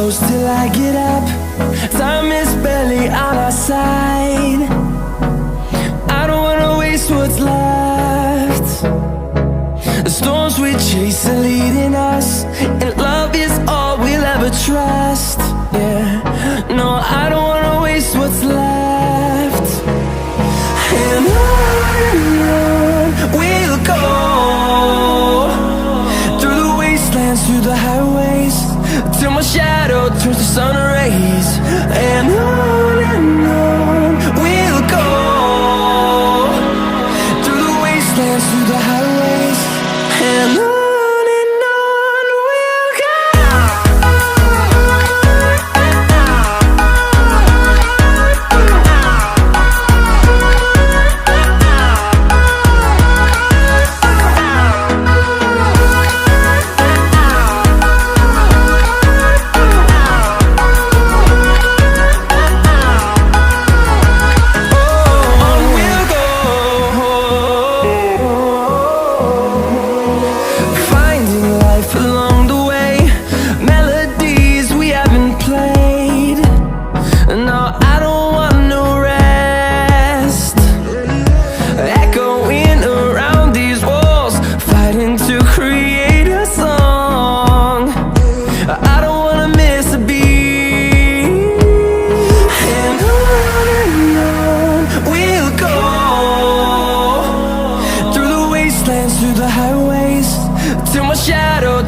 close till I get up. Time is barely on our side. I don't wanna waste what's left. The storms we chase are leading us, and love is all we'll ever trust. Yeah, no, I don't wanna waste what's left. And on we'll go, through the wastelands, through the highways, till my shadow turns to sun rays. And on we'll go, through the wastelands, through the highways, and on.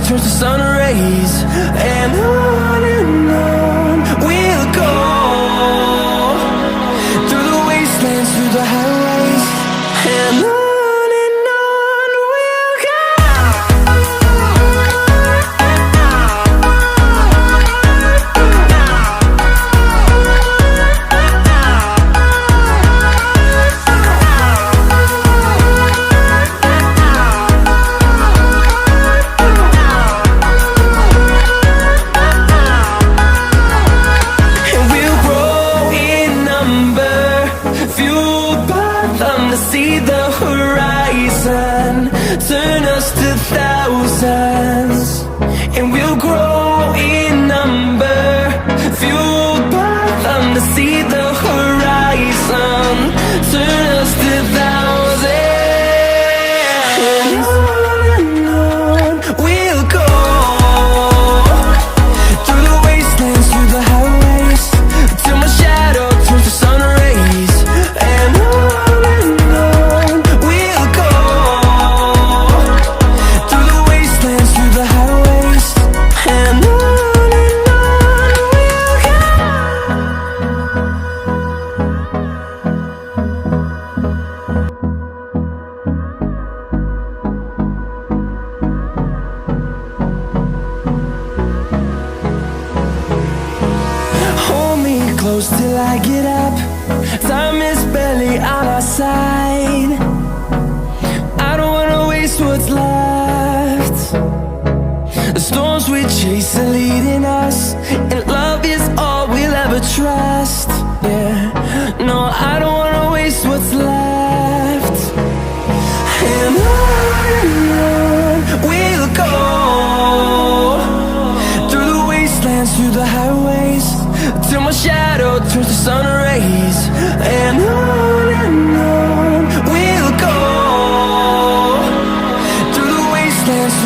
Turns to sun rays, and on we'll go, through the wastelands, through the highways, and on we'll go. See the horizon turn us to thousands, and we'll grow in number, fueled by them to see the horizon turn us to thousands. And on we'll go, through the wastelands, through the highways, till my shadow turns to sun rays. And close till I get up. Time is barely on our side. I don't wanna waste what's left. The storms we chase are leading us, and love is all we'll ever trust. Yeah, no, I don't wanna waste what's left. And on we'll go, through the wastelands, through the highways, till my shadow turns to sun rays. And on we'll go, through the wastelands,